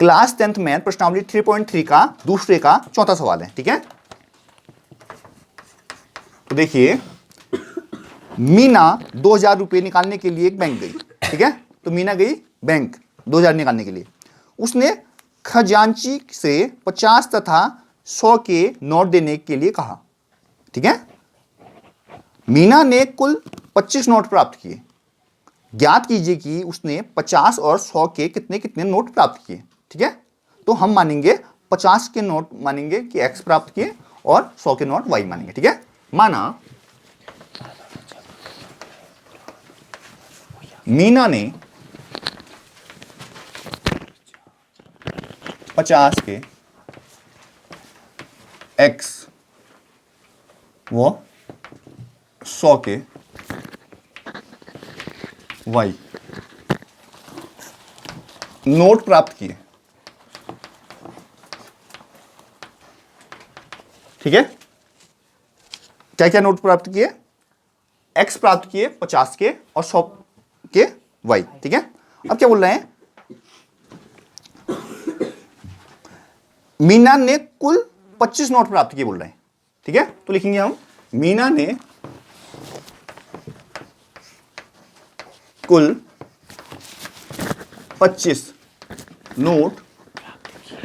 Class 10th math प्रश्नावली 3.3 का दूसरे का चौथा सवाल है। ठीक है, तो देखिए मीना 2000 रुपये निकालने के लिए एक बैंक गई। ठीक है, तो मीना गई बैंक 2000 निकालने के लिए। उसने खजांची से 50 तथा 100 के नोट देने के लिए कहा। ठीक है, मीना ने कुल 25 नोट प्राप्त किए। ज्ञात कीजिए कि उसने 50 और 100 के कितने कितने नोट प्राप्त किए। ठीक है, तो हम मानेंगे 50 के नोट मानेंगे कि एक्स प्राप्त किए और 100 के नोट वाई मानेंगे। ठीक है, माना मीना ने 50 के एक्स व 100 के वाई नोट प्राप्त किए। ठीक है, क्या क्या नोट प्राप्त किए? एक्स प्राप्त किए 50 के और 100 के वाई। ठीक है, अब क्या बोल रहे हैं? मीना ने कुल 25 नोट प्राप्त किए बोल रहे हैं। ठीक है, तो लिखेंगे हम मीना ने कुल 25 नोट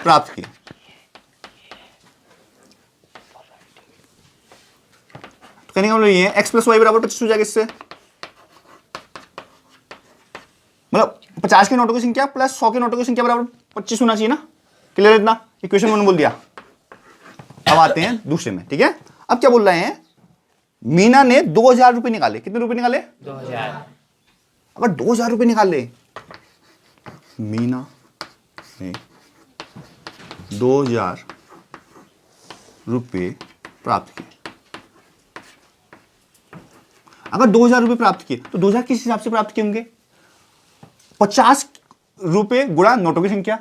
प्राप्त किए। तो कहने का मतलब ये है एक्स प्लस वाई बराबर 25 हो जाएगा। इससे मतलब 50 के नोटों की संख्या प्लस 100 के नोटों की संख्या बराबर 25 होना चाहिए ना। क्लियर है इतना? इक्वेशन 1 बोल दिया। अब आते हैं दूसरे में। ठीक है, अब क्या बोल रहे हैं? मीना ने 2000 रुपए निकाले। कितने रुपए निकाले? 2000। अगर 2000 रुपए निकाले, मीना ने 2000 रुपए प्राप्त किए। अगर 2000 रुपए प्राप्त किए तो 2000 किस हिसाब से प्राप्त किए होंगे? 50 रुपए गुणा नोटों की संख्या,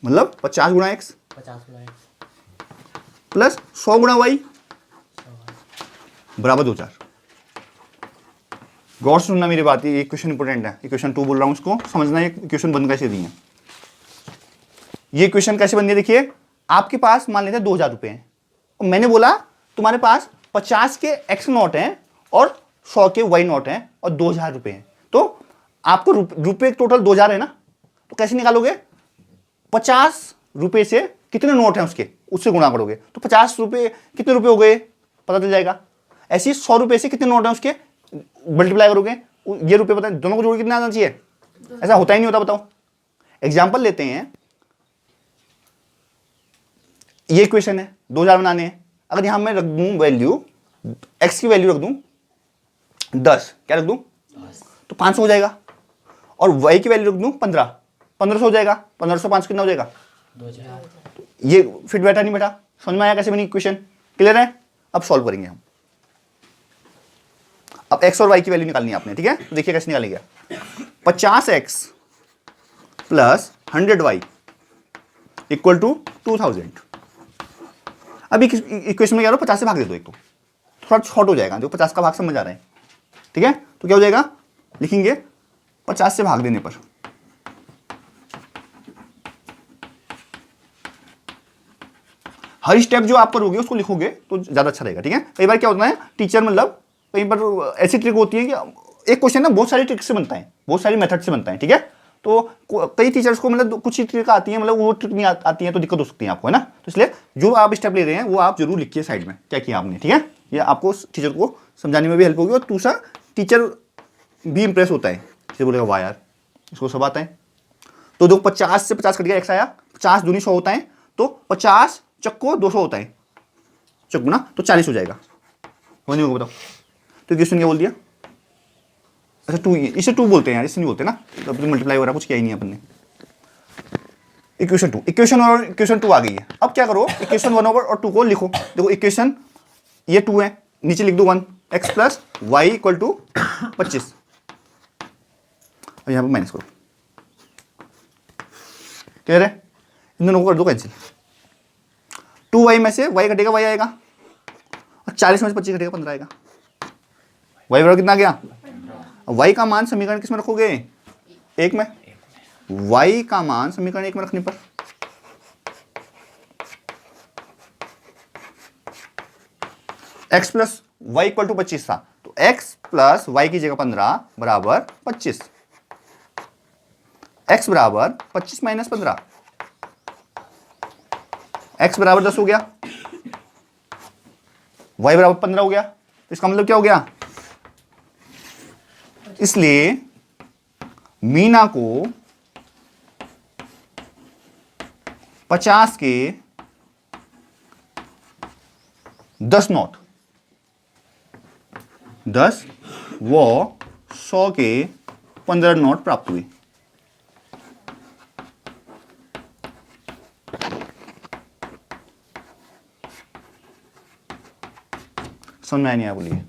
मतलब 50 गुणा एक्स 50 गुणा x प्लस 100 गुणा वाई बराबर 2000। गौर से सुनना मेरी बात, ये इक्वेशन इंपोर्टेंट है। इक्वेशन 2 बोल रहा हूं, उसको समझना है इक्वेशन बन कैसे दी है। ये इक्वेशन कैसे बन है? देखिए आपके पास मान लेते हैं 2000 रुपए हैं और मैंने बोला तुम्हारे पास 50 के एक्स नोट हैं और 100 के वाई नोट हैं और 2000 रुपए हैं। तो आपको रुपए टोटल 2000 है ना, तो कैसे निकालोगे? 50 रुपए से कितने नोट हैं उससे गुणा करोगे तो 50 रुपए कितने रुपए हो गए पता चल जाएगा। ऐसे ही 100 रुपए से कितने नोट हैं उसके मल्टीप्लाई करोगे, ये रुपए पता दोनों को जोड़ कितना आना चाहिए? ऐसा होता ही नहीं होता। बताओ, एग्जाम्पल लेते हैं। ये इक्वेशन है, 2000 बनाने हैं। अगर यहां मैं रख दूं वैल्यू, एक्स की वैल्यू रख दूं 10, क्या रख दूं? तो 500 हो जाएगा। और वाई की वैल्यू रख दूं 15, 1500 हो जाएगा। 1500 5 कितना हो जाएगा? 2000। ये फिट बैठा नहीं बैठा? समझ में आया कैसे बनी इक्वेशन? क्लियर है? अब सॉल्व करेंगे हम। अब एक्स और वाई की वैल्यू निकालनी है आपने। ठीक है, तो देखिए कैसे निकालेंगे। 50x plus 100y equal to 2000। अब इक्वेशन में क्या करो, 50 से भाग दे दो। एक तो थोड़ा शॉर्ट हो जाएगा, जो 50 का भाग समझ आ रहा है। ठीक है, तो क्या हो जाएगा? लिखेंगे 50 से भाग देने पर हर स्टेप जो आप करोगे उसको लिखोगे तो ज्यादा अच्छा रहेगा। ठीक है, कई बार क्या होता है टीचर मतलब कई बार ऐसी ट्रिक होती है कि एक क्वेश्चन ना बहुत सारी ट्रिक से बनता है, बहुत सारी मेथड से बनता है। ठीक है, तो कई टीचर्स को मतलब कुछ ही ट्रिक आती है, मतलब वो ट्रिक नहीं आती है तो दिक्कत हो सकती है आपको, है ना। तो इसलिए जो आप स्टेप ले रहे हैं वो आप जरूर लिखिए साइड में क्या किया आपने। ठीक है, ये आपको टीचर को समझाने में भी हेल्प होगी और दूसरा टीचर भी इंप्रेस होता है, इसे बोलेगा वाह यार इसको सब आता है। तो जो 50 से 50 कट गया एक्स आया, 50 दूनी 100 होता है, तो 50 चक्को 200 होता है, चक्कू ना, तो 40 हो जाएगा। समझ में बताओ, तो क्वेश्चन क्या बोल दिया? अच्छा 2, इसे 2 बोलते हैं यार, इससे नहीं बोलते ना, तो मल्टीप्लाई वगैरह कुछ किया ही नहीं अपन ने। इक्वेशन 2, इक्वेशन और इक्वेशन 2 आ गई है। अब क्या करो, इक्वेशन 1 और 2 को लिखो। देखो इक्वेशन ये 2 है, नीचे लिख दो 1, x plus y equal to 25। अब यहां पर माइनस करो। क्लियर है? इन दोनों को कर दो कैंसिल। 2y में से y घटेगा, y आएगा, और 40 में से 25 घटेगा, 15 आएगा। y बराबर कितना आ गया? y का मान समीकरण किस में रखोगे? 1 में। y का मान समीकरण 1 में रखने पर x plus y equal to 25 था, तो x प्लस वाई की जगह 15 बराबर 25, x बराबर 25 माइनस 15, x बराबर 10 हो गया, y बराबर 15 हो गया। तो इसका मतलब क्या हो गया, इसलिए मीना को 50 के 10 नोट, 10 वो 100 के 15 नोट प्राप्त हुए। समझ में आया नहीं आया बोलिए।